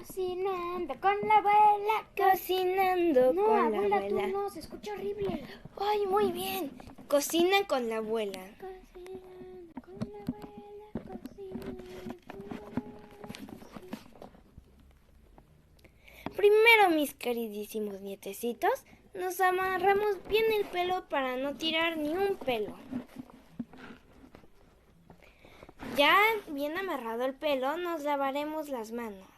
Cocinando con la abuela. Cocinando No, con la abuela, abuela. tú no, se escucha horrible. Ay, muy bien. Cocina con la abuela. Cocinando con la abuela, cocinando con la abuela, Primero, mis queridísimos nietecitos, nos amarramos bien el pelo para no tirar ni un pelo. Ya bien amarrado el pelo, nos lavaremos las manos.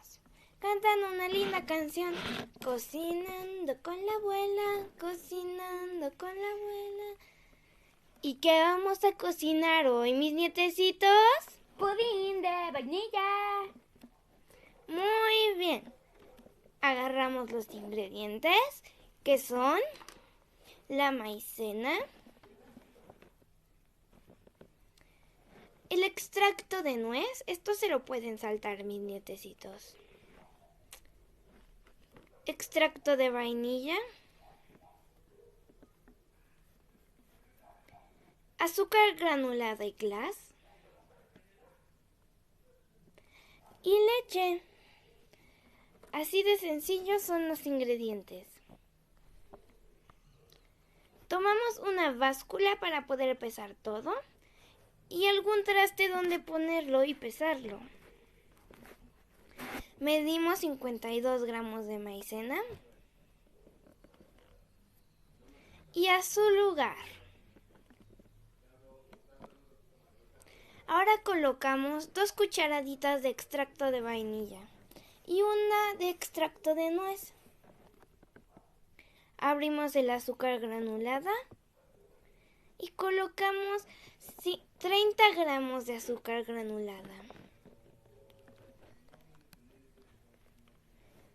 Cantan una linda canción. Cocinando con la abuela, cocinando con la abuela. ¿Y qué vamos a cocinar hoy, mis nietecitos? pudín de vainilla. Muy bien. Agarramos los ingredientes, que son la maicena, el extracto de nuez. Esto se lo pueden saltar, mis nietecitos. Extracto de vainilla, azúcar granulada y glass y leche. Así de sencillos son los ingredientes. Tomamos una báscula para poder pesar todo y algún traste donde ponerlo y pesarlo. Medimos 52 gramos de maicena y a su lugar. Ahora colocamos 2 cucharaditas de extracto de vainilla y una de extracto de nuez. Abrimos el azúcar granulada y colocamos 30 gramos de azúcar granulada.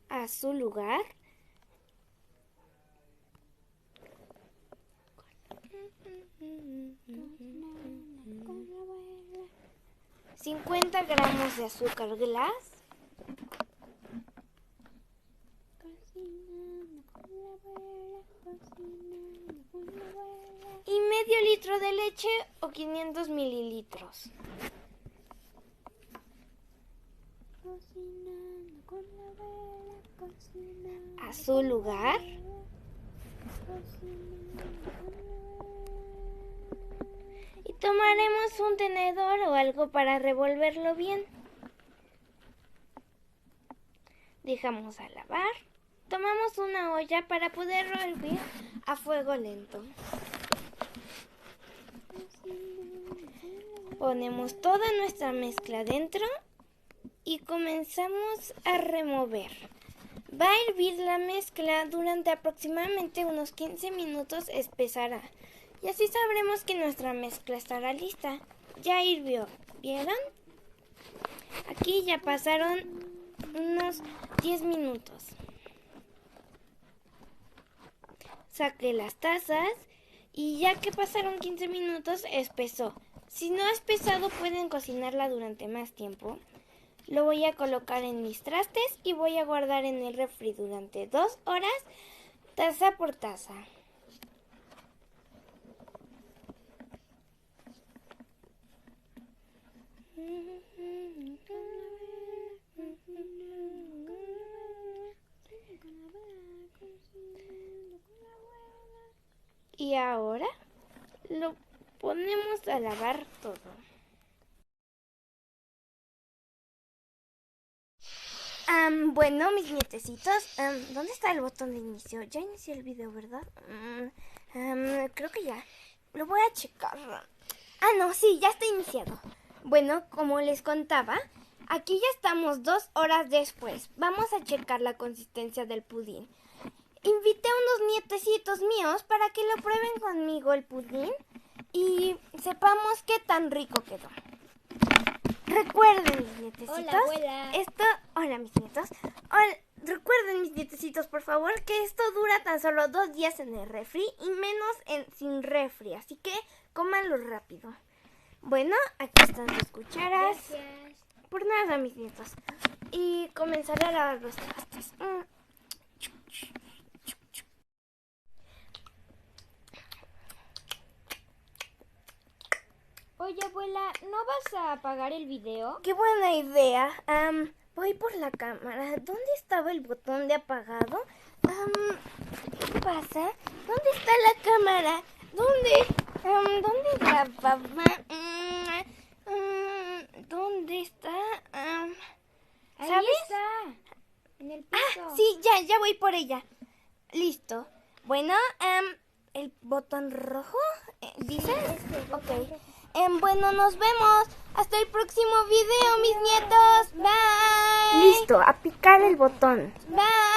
A su lugar. Con la abuela. 50 gramos de azúcar glass. Cocinando con la abuela, cocinando con la abuela. Y medio litro de leche o 500 mililitros. Cocinando con la abuela, cocinando. A su lugar. Y tomaremos un tenedor o algo para revolverlo bien. Dejamos a lavar. Tomamos una olla para poderlo hervir a fuego lento. Ponemos toda nuestra mezcla dentro y comenzamos a remover. Va a hervir la mezcla durante aproximadamente unos 15 minutos, espesará. Y así sabremos que nuestra mezcla estará lista. Ya hirvió, ¿vieron? Aquí ya pasaron unos 10 minutos. Saqué las tazas y ya que pasaron 15 minutos, espesó. Si no ha espesado, pueden cocinarla durante más tiempo. Lo voy a colocar en mis trastes y voy a guardar en el refri durante 2 horas, taza por taza. Y ahora lo ponemos a lavar todo. Bueno, mis nietecitos, ¿dónde está el botón de inicio? Ya inicié el video, ¿verdad? Creo que ya. Lo voy a checar. No, sí, ya está iniciado. Bueno, como les contaba, aquí ya estamos 2 horas después. Vamos a checar la consistencia del pudín. Invité a unos nietecitos míos para que lo prueben conmigo el pudín y sepamos qué tan rico quedó. Recuerden, mis nietecitos. Hola, abuela. Hola, mis nietos. Recuerden, mis nietecitos, por favor, que esto dura tan solo 2 días en el refri y menos sin refri. Así que cómanlo rápido. Bueno, aquí están sus cucharas. Gracias. Por nada, mis nietos. Y comenzaré a lavar los trastes. Oye, abuela, ¿no vas a apagar el video? ¡Qué buena idea! Voy por la cámara. ¿Dónde estaba el botón de apagado? ¿Qué pasa? ¿Dónde está la cámara? ¿Dónde grababa? ¿Dónde está? Ahí ¿Sabes? está, en el piso. Sí, ya voy por ella. Listo. Bueno, el botón rojo, ¿dices? Ok. Bueno, nos vemos. Hasta el próximo video, mis nietos. Bye. Listo, a picar el botón. Bye.